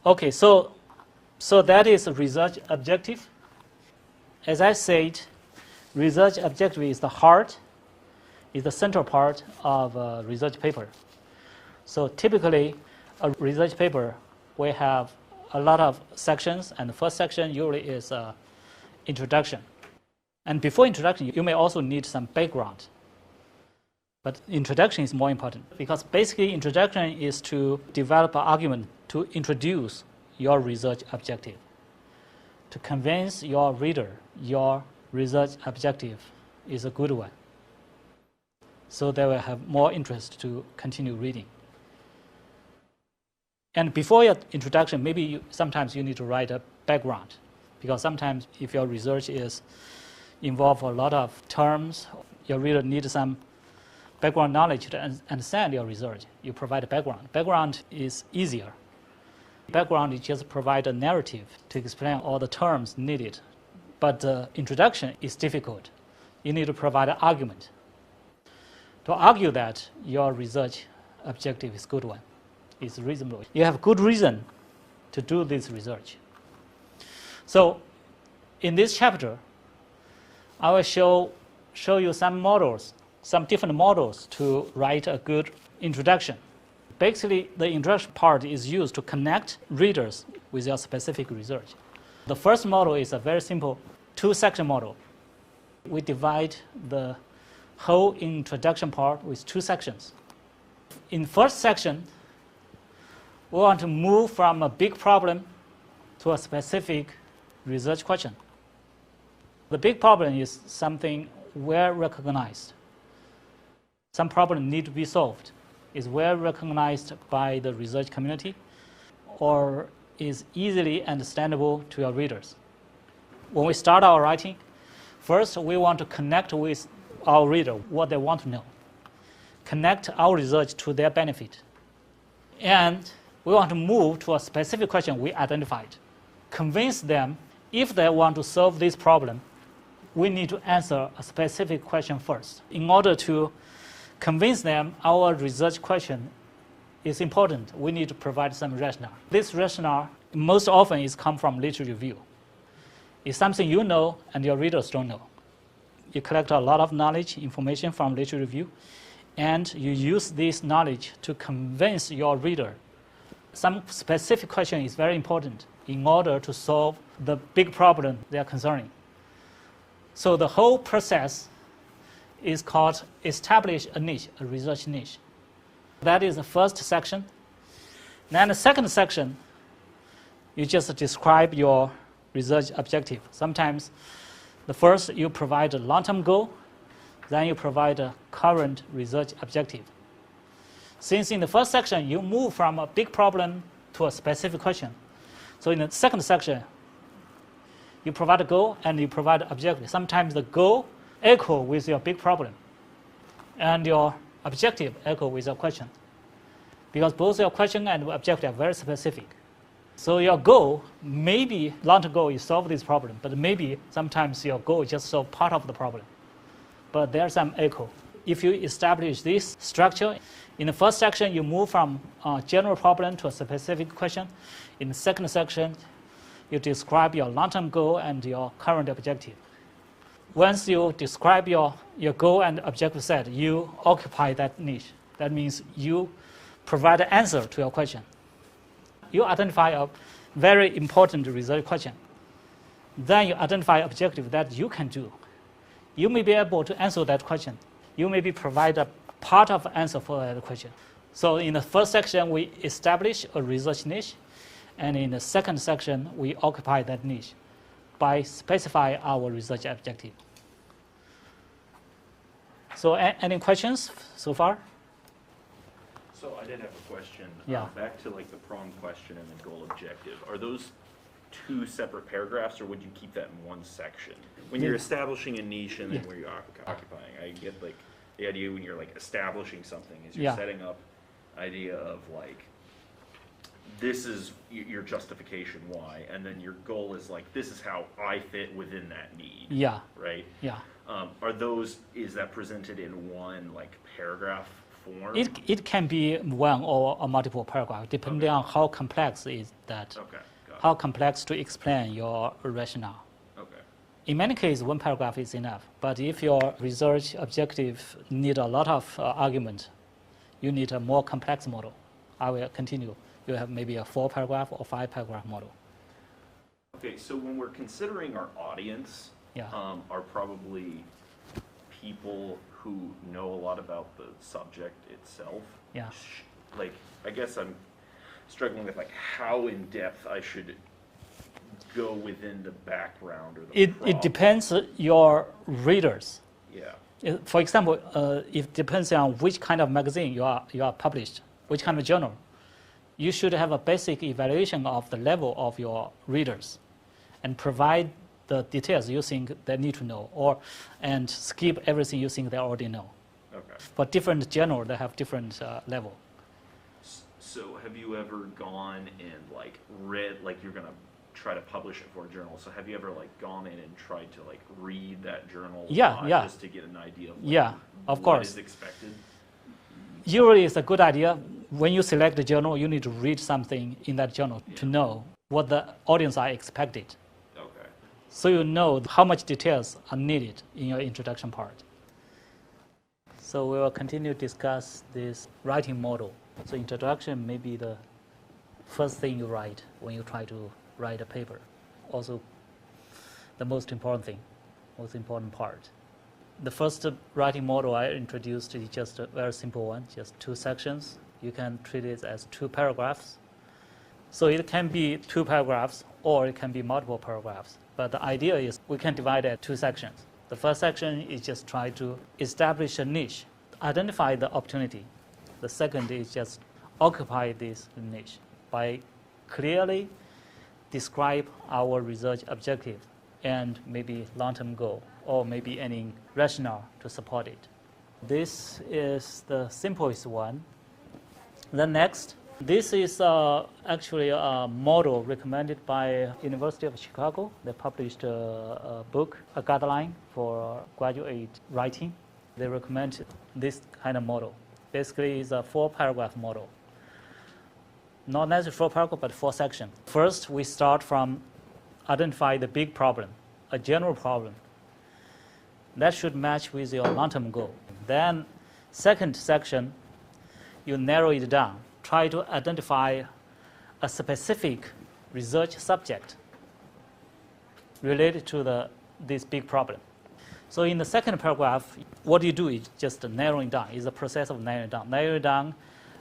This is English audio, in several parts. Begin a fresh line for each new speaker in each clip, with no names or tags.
Okay, so that is a research objective. As I said, research objective is the heart, is the central part of a research paper. So typically, a research paper will have a lot of sections, and the first section usually is introduction. And before introduction, you may also need some background. But introduction is more important because basically introduction is to develop an argument to introduce your research objective, to convince your reader your research objective is a good one. So they will have more interest to continue reading. And before your introduction, maybe sometimes you need to write a background because sometimes if your research is involve a lot of terms, your reader needs some background knowledge to understand your research. You provide a background. Background is easier. Background is just provide a narrative to explain all the terms needed. But introduction is difficult. You need to provide an argument to argue that your research objective is a good one, is reasonable. You have good reason to do this research. So in this chapter, I will show you some models, some different models to write a good introduction. Basically, the introduction part is used to connect readers with your specific research. The first model is a very simple two-section model. We divide the whole introduction part with two sections. In first section, we want to move from a big problem to a specific research question. The big problem is something well recognized. Some problem need to be solved, is well recognized by the research community, or is easily understandable to your readers. When we start our writing, first we want to connect with our reader, what they want to know. Connect our research to their benefit. And we want to move to a specific question we identified. Convince them if they want to solve this problem, we need to answer a specific question first. In order to convince them our research question is important, we need to provide some rationale. This rationale most often is come from literature review. It's something you know and your readers don't know. You collect a lot of knowledge, information from literature review, and you use this knowledge to convince your reader. Some specific question is very important in order to solve the big problem they are concerning. So the whole process is called establish a niche, a research niche. That is the first section. Then the second section, you just describe your research objective. Sometimes the first you provide a long-term goal, then you provide a current research objective. Since in the first section you move from a big problem to a specific question, so in the second section you provide a goal and you provide an objective. Sometimes the goal echo with your big problem and your objective echo with your question, because both your question and objective are very specific. So your goal, maybe long-term goal is solve this problem, but maybe sometimes your goal is just solve part of the problem. But there's some echo. If you establish this structure, in the first section you move from a general problem to a specific question. In the second section, you describe your long-term goal and your current objective. Once you describe your goal and objective set, you occupy that niche. That means you provide an answer to your question. You identify a very important research question. Then you identify an objective that you can do. You may be able to answer that question. You maybe provide a part of the answer for that question. So in the first section, we establish a research niche. And in the second section, we occupy that niche by specifying our research objective. So any questions so far?
So I did have a question.
Yeah.
Back to like the prong question and the goal objective. Are those two separate paragraphs, or would you keep that in one section? When you're establishing a niche and then where you're occupying, I get like the idea when you're like establishing something is you're setting up idea of like, this is your justification why, and then your goal is like, this is how I fit within that need.
Yeah.
Right?
Yeah.
Is that presented in one like paragraph form?
It can be one or a multiple paragraph, depending on how complex is that.
Okay, got
How complex to explain your rationale.
Okay.
In many cases, one paragraph is enough. But if your research objective need a lot of argument, you need a more complex model. I will continue. You have maybe a 4-paragraph or 5-paragraph model.
Okay, so when we're considering our audience,
Yeah.
are probably people who know a lot about the subject itself.
Yeah.
Like, I guess I'm struggling with like how in depth I should go within the background or the
It
problem.
depends your readers.
Yeah.
For example, it depends on which kind of magazine you are published, which kind of journal. You should have a basic evaluation of the level of your readers and provide the details you think they need to know, and skip everything you think they already know.
Okay.
For different journals, they have different level.
So have you ever gone and like read, like you're gonna try to publish it for a journal, so have you ever like gone in and tried to like read that journal?
Yeah.
Just to get an idea of
Of
what
course.
is expected?
Usually it's a good idea. When you select the journal, you need to read something in that journal to know what the audience are expected.
Okay.
So you know how much details are needed in your introduction part. So we will continue to discuss this writing model. So introduction may be the first thing you write when you try to write a paper. Also the most important thing, most important part. The first writing model I introduced is just a very simple one, just 2 sections. You can treat it as 2 paragraphs. So it can be 2 paragraphs or it can be multiple paragraphs. But the idea is we can divide it into 2 sections. The first section is just try to establish a niche, identify the opportunity. The second is just occupy this niche by clearly describe our research objective and maybe long-term goal, or maybe any rationale to support it. This is the simplest one. Then next, this is actually a model recommended by University of Chicago. They published a book, a guideline for graduate writing. They recommend this kind of model. Basically, it's a 4-paragraph model. Not necessarily 4 paragraphs, but 4 sections. First, we start from identify the big problem, a general problem. That should match with your long-term goal. Then, second section, you narrow it down. Try to identify a specific research subject related to this big problem. So in the second paragraph, what you do is just narrowing down. It's a process of narrowing down. Narrow down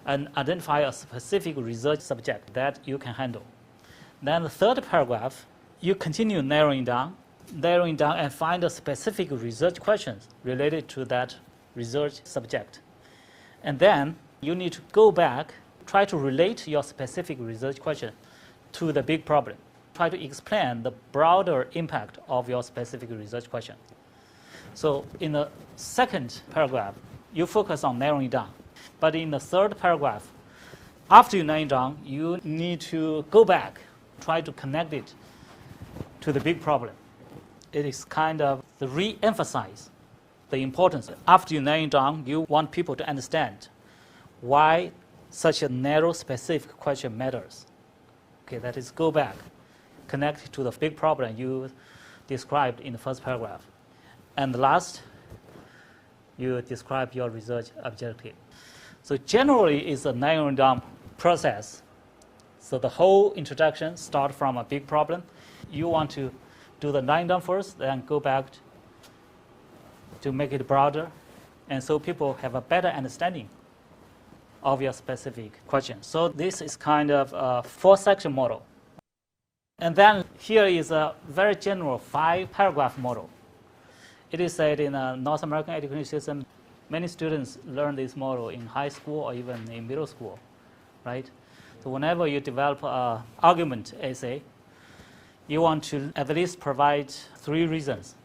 and identify a specific research subject that you can handle. Then the third paragraph, you continue narrowing down and find a specific research questions related to that research subject. And then you need to go back, try to relate your specific research question to the big problem. Try to explain the broader impact of your specific research question. So in the second paragraph, you focus on narrowing down. But in the third paragraph, after you narrow down, you need to go back, try to connect it to the big problem. It is kind of the re-emphasize the importance. After you narrow down, you want people to understand why such a narrow, specific question matters. Okay, that is go back, connect to the big problem you described in the first paragraph. And last, you describe your research objective. So generally, it's a narrowing down process. So the whole introduction starts from a big problem. You want to do the narrowing down first, then go back to make it broader, and so people have a better understanding of your specific question. So this is kind of a 4-section model. And then here is a very general 5-paragraph model. It is said in a North American education system, many students learn this model in high school or even in middle school, right? So whenever you develop an argument essay, you want to at least provide 3 reasons.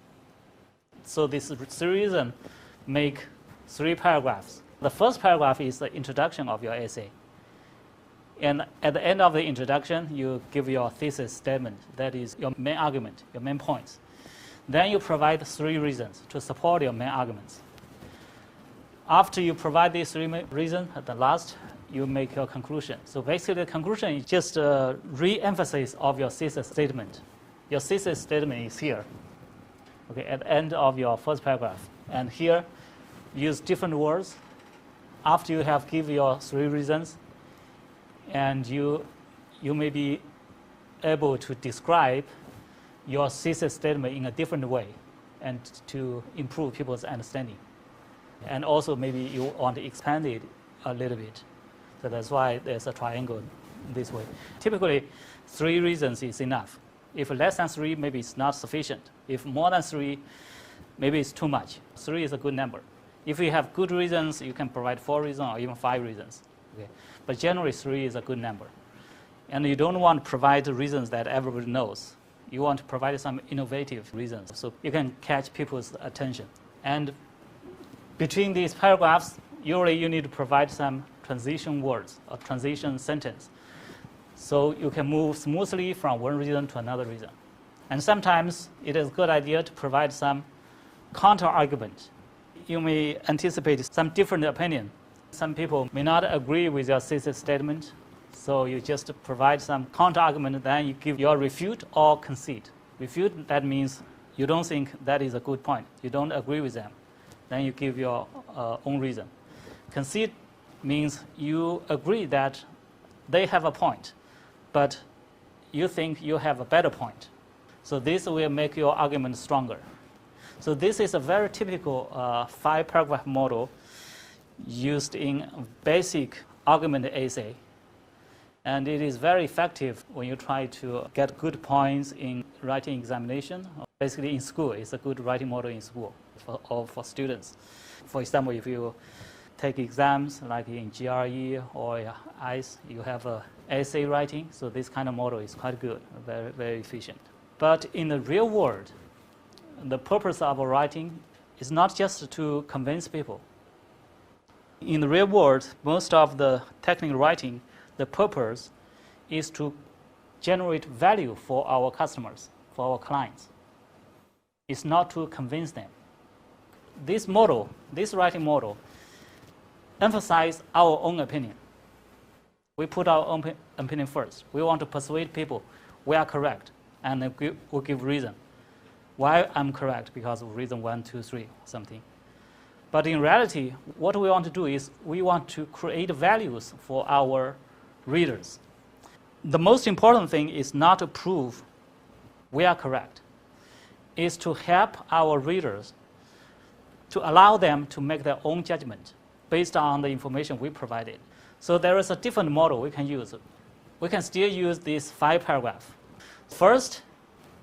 So these 3 reasons make 3 paragraphs. The first paragraph is the introduction of your essay. And at the end of the introduction, you give your thesis statement. That is your main argument, your main points. Then you provide 3 reasons to support your main arguments. After you provide these three reasons, at the last, you make your conclusion. So basically, the conclusion is just a re-emphasis of your thesis statement. Your thesis statement is here, okay, at the end of your first paragraph. And here, use different words. After you have given your three reasons, and you may be able to describe your thesis statement in a different way and to improve people's understanding. And also maybe you want to expand it a little bit. So that's why there's a triangle this way. Typically, 3 reasons is enough. If less than 3, maybe it's not sufficient. If more than 3, maybe it's too much. 3 is a good number. If you have good reasons, you can provide 4 reasons or even 5 reasons. Okay? But generally, 3 is a good number. And you don't want to provide reasons that everybody knows. You want to provide some innovative reasons so you can catch people's attention. And between these paragraphs, usually you need to provide some transition words or transition sentence. So you can move smoothly from one reason to another reason. And sometimes it is a good idea to provide some counter-argument. You may anticipate some different opinion. Some people may not agree with your thesis statement, so you just provide some counter-argument, then you give your refute or concede. Refute, that means you don't think that is a good point. You don't agree with them. Then you give your own reason. Concede means you agree that they have a point, but you think you have a better point. So this will make your argument stronger. So this is a very typical 5-paragraph model used in basic argument essay. And it is very effective when you try to get good points in writing examination. Basically in school, it's a good writing model in school for students. For example, if you take exams like in GRE or ICE, you have essay writing. So this kind of model is quite good, very, very efficient. But in the real world, the purpose of writing is not just to convince people. In the real world, most of the technical writing, the purpose is to generate value for our customers, for our clients. It's not to convince them. This model, this writing model, emphasizes our own opinion. We put our own opinion first. We want to persuade people we are correct, and we'll give reason why I'm correct, because of reason 1, 2, 3, something. But in reality, what we want to do is we want to create values for our readers. The most important thing is not to prove we are correct. It's to help our readers, to allow them to make their own judgment based on the information we provided. So there is a different model we can use. We can still use this 5 paragraph. First,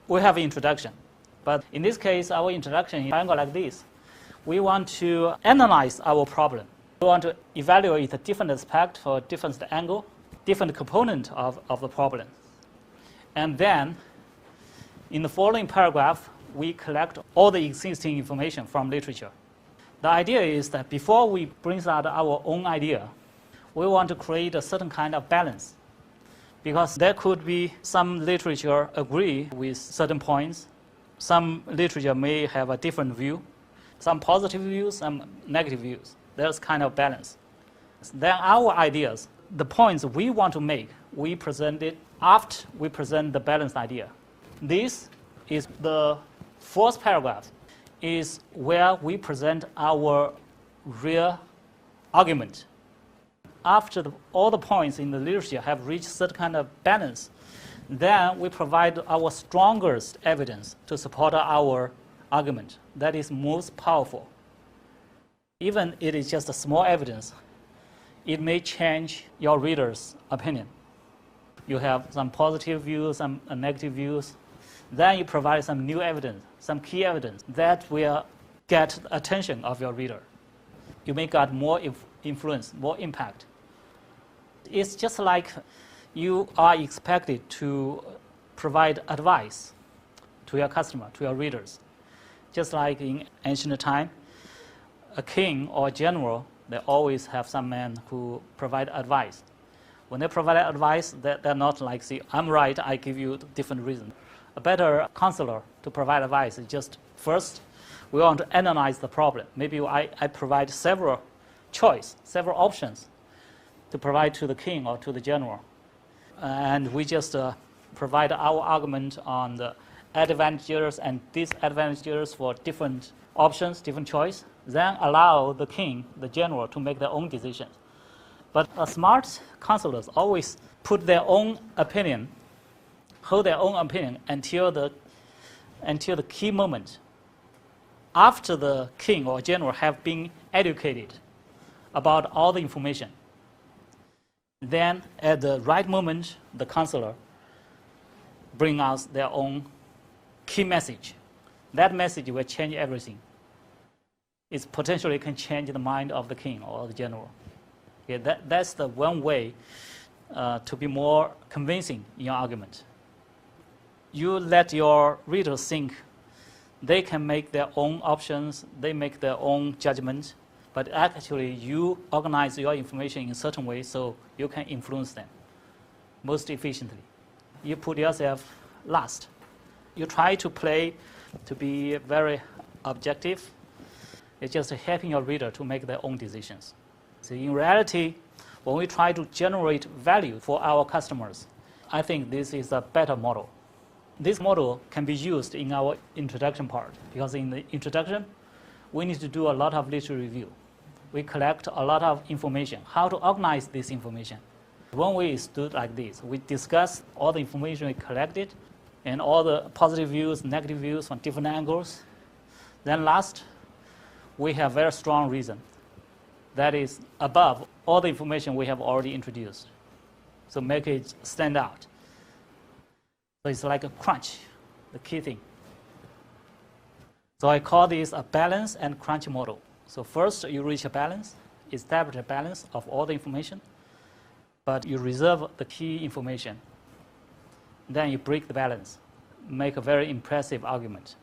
we have introduction. But in this case, our introduction is triangle like this. We want to analyze our problem. We want to evaluate a different aspect or different angle, different component of the problem. And then, in the following paragraph, we collect all the existing information from literature. The idea is that before we bring out our own idea, we want to create a certain kind of balance. Because there could be some literature agree with certain points. Some literature may have a different view. Some positive views, some negative views. There's kind of balance. Then our ideas, the points we want to make, we present it after we present the balanced idea. This is the 4th paragraph, is where we present our real argument. After all the points in the literature have reached certain kind of balance, then we provide our strongest evidence to support our argument that is most powerful. Even it is just a small evidence, it may change your reader's opinion. You have some positive views, some negative views. Then you provide some new evidence, some key evidence that will get the attention of your reader. You may get more influence, more impact. It's just like you are expected to provide advice to your customer, to your readers. Just like in ancient time, a king or a general, they always have some men who provide advice. When they provide advice, they're not like, see, I'm right, I give you different reasons. A better counselor to provide advice is just, first, we want to analyze the problem. Maybe I provide several choice, several options to provide to the king or to the general. And we just provide our argument on the advantages and disadvantages for different options, different choice, then allow the king, the general, to make their own decisions. But smart counselors always put their own opinion, hold their own opinion until the key moment, after the king or general have been educated about all the information. Then at the right moment, the counselor bring out their own key message. That message will change everything. It potentially can change the mind of the king or the general. Okay, that's the one way to be more convincing in your argument. You let your readers think. They can make their own options, they make their own judgment, but actually you organize your information in a certain way so you can influence them most efficiently. You put yourself last. You try to play to be very objective. It's just helping your reader to make their own decisions. So in reality, when we try to generate value for our customers, I think this is a better model. This model can be used in our introduction part, because in the introduction, we need to do a lot of literature review. We collect a lot of information, how to organize this information. One way is do it like this. We discuss all the information we collected and all the positive views, negative views from different angles. Then last, we have very strong reason that is above all the information we have already introduced. So make it stand out. So it's like a crunch, the key thing. So I call this a balance and crunch model. So first you reach a balance, establish a balance of all the information, but you reserve the key information. Then you break the balance, make a very impressive argument.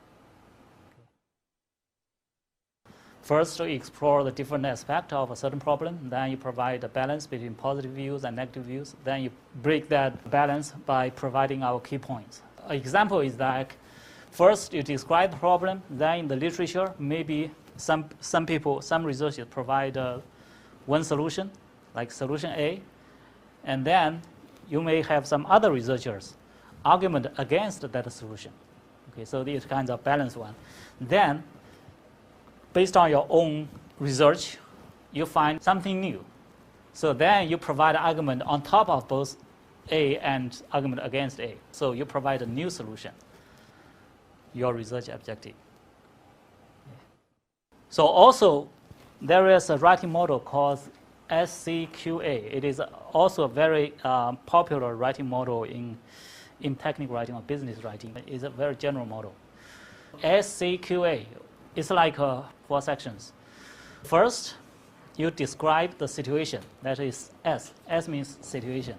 First, you explore the different aspects of a certain problem. Then you provide a balance between positive views and negative views. Then you break that balance by providing our key points. An example is like, first you describe the problem. Then in the literature, maybe some people, some researchers provide one solution, like solution A. And then you may have some other researchers argument against that solution. Okay, so these kinds of balanced one. Then, based on your own research, you find something new. So then you provide an argument on top of both A and argument against A. So you provide a new solution, your research objective. So also, there is a writing model called SCQA. It is also a very popular writing model in technical writing or business writing. It's a very general model. SCQA is like 4 sections. First, you describe the situation. That is S. S means situation.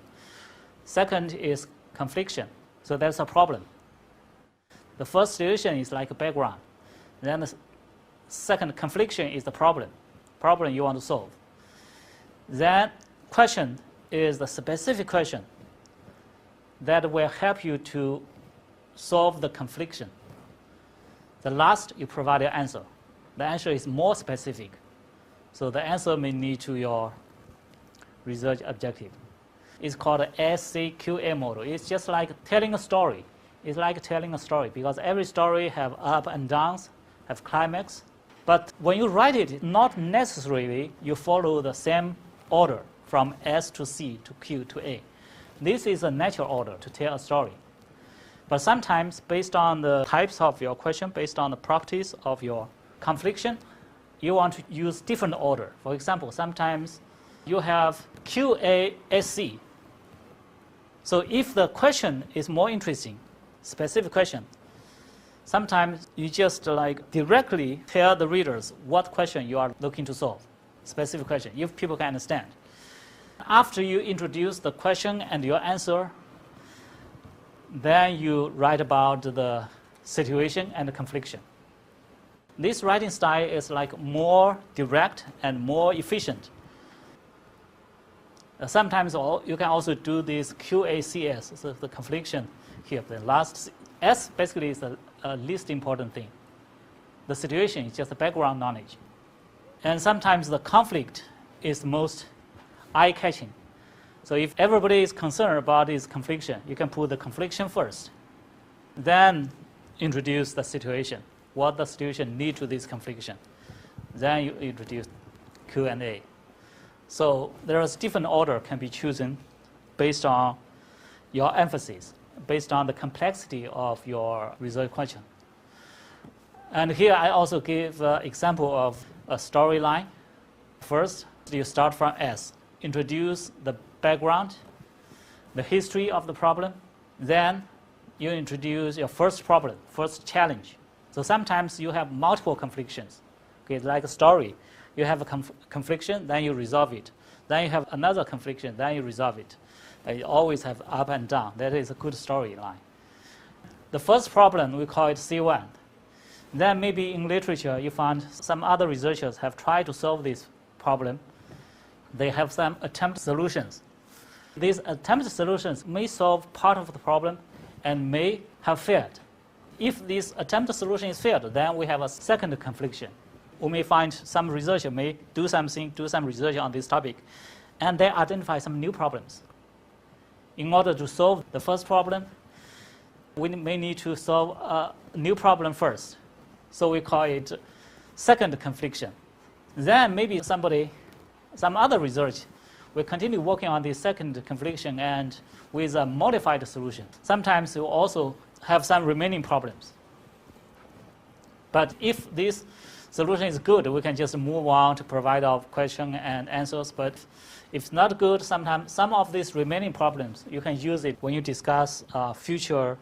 Second is confliction. So that's a problem. The first situation is like a background. Then the second confliction is the problem you want to solve. Then question is the specific question that will help you to solve the confliction. The last, you provide your answer. The answer is more specific. So the answer may lead to your research objective. It's called a SCQA model. It's just like telling a story. It's like telling a story because every story have up and downs, have climax. But when you write it, not necessarily you follow the same order from S to C to Q to A. This is a natural order to tell a story. But sometimes, based on the types of your question, based on the properties of your confliction, you want to use different order. For example, sometimes you have QASC. So if the question is more interesting, specific question, sometimes you just like directly tell the readers what question you are looking to solve, specific question, if people can understand. After you introduce the question and your answer, then you write about the situation and the confliction. This writing style is like more direct and more efficient. Sometimes you can also do this QACS, so the confliction here. The last S basically is the least important thing. The situation is just the background knowledge. And sometimes the conflict is most eye-catching. So if everybody is concerned about this confliction, you can put the confliction first. Then introduce the situation, what the situation lead to this confliction. Then you introduce Q&A. So there is different order can be chosen based on your emphasis, based on the complexity of your research question. And here I also give an example of a storyline. First, you start from S. Introduce the background, the history of the problem. Then you introduce your first problem, first challenge. So sometimes you have multiple conflictions. Okay, like a story. You have a confliction, then you resolve it. Then you have another confliction, then you resolve it. You always have up and down. That is a good storyline. The first problem, we call it C1. Then maybe in literature, you find some other researchers have tried to solve this problem. They have some attempt solutions. These attempt solutions may solve part of the problem and may have failed. If this attempt solution is failed, then we have a second confliction. We may find some researcher may do some research on this topic, and they identify some new problems. In order to solve the first problem, we may need to solve a new problem first. So we call it second confliction. Then maybe some other research will continue working on the second confliction and with a modified solution. Sometimes you also have some remaining problems. But if this solution is good, we can just move on to provide our question and answers. But if it's not good, sometimes some of these remaining problems, you can use it when you discuss future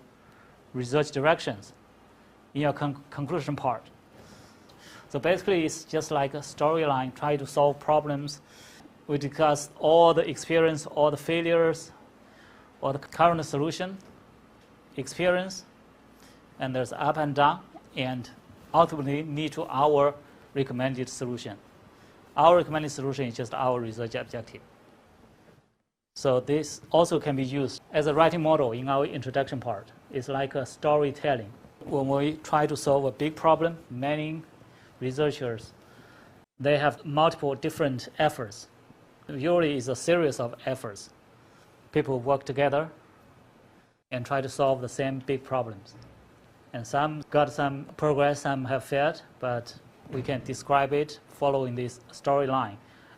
research directions in your conclusion part. So basically, it's just like a storyline, try to solve problems. We discuss all the experience, all the failures, all the current solution, experience, and there's up and down, and ultimately lead to our recommended solution. Our recommended solution is just our research objective. So this also can be used as a writing model in our introduction part. It's like a storytelling. When we try to solve a big problem, many researchers, they have multiple different efforts. Usually it's a series of efforts. People work together and try to solve the same big problems. And some got some progress, some have failed, but we can describe it following this storyline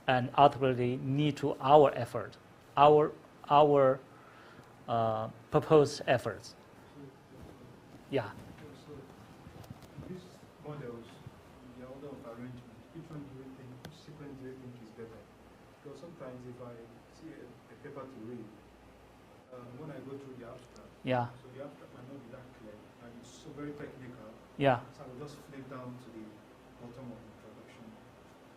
and ultimately lead to our effort, our proposed efforts. Yeah.
So these models, the order of arrangement, which one do you think, which sequence do you think is better? Because sometimes if I see a paper to read, when I go through the abstract,
Yeah.
so the abstract might not be that clear, and it's so very technical.
Yeah.
So I will just flip down to the bottom of the introduction.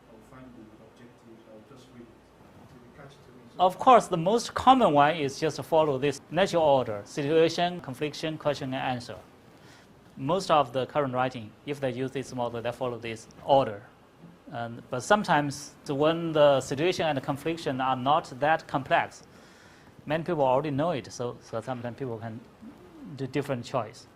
I will find the objectives. I will just read it until it catches to me. So
Of course, the most common one is just to follow this natural order: situation, confliction, question, and answer. Most of the current writing, if they use this model, they follow this order. But sometimes, when the situation and the confliction are not that complex, many people already know it, so sometimes people can do different choice.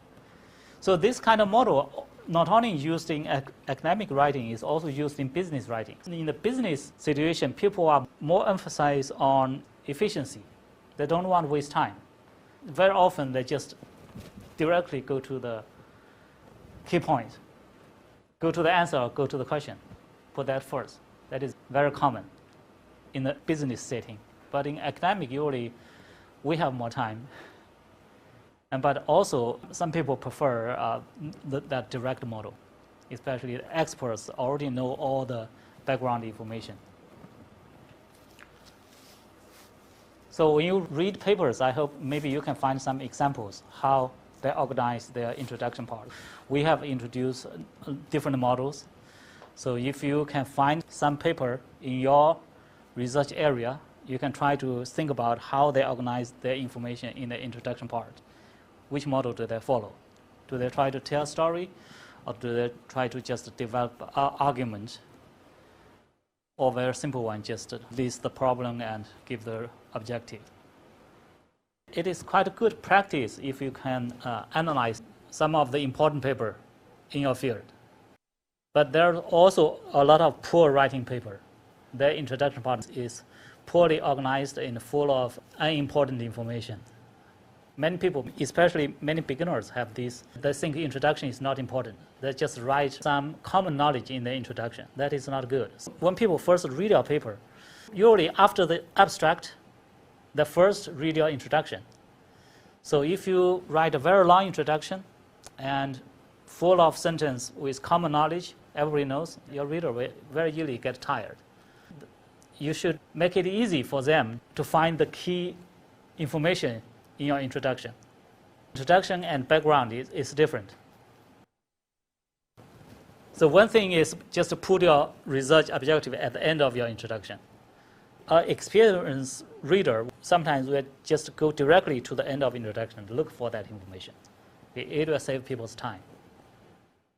So this kind of model not only used in academic writing, is also used in business writing. In the business situation, people are more emphasized on efficiency. They don't want to waste time. Very often, they just directly go to the key point, go to the answer, or go to the question. Put that first. That is very common in the business setting. But in academic, usually we have more time. But also, some people prefer that direct model, especially the experts already know all the background information. So when you read papers, I hope maybe you can find some examples how they organize their introduction part. We have introduced different models. So if you can find some paper in your research area, you can try to think about how they organize their information in the introduction part. Which model do they follow? Do they try to tell a story, or do they try to just develop an argument? Or very simple one, just list the problem and give the objective. It is quite a good practice if you can analyze some of the important paper in your field. But there are also a lot of poor writing paper. their introduction part is poorly organized and full of unimportant information. Many people, especially many beginners, have this. They think introduction is not important. They just write some common knowledge in the introduction. That is not good. When people first read your paper, usually after the abstract, they first read your introduction. So if you write a very long introduction and full of sentence with common knowledge, everybody knows, your reader will very easily get tired. You should make it easy for them to find the key information in your introduction. Introduction and background is different. So one thing is just to put your research objective at the end of your introduction. An experienced reader sometimes will just go directly to the end of introduction to look for that information. It will save people's time.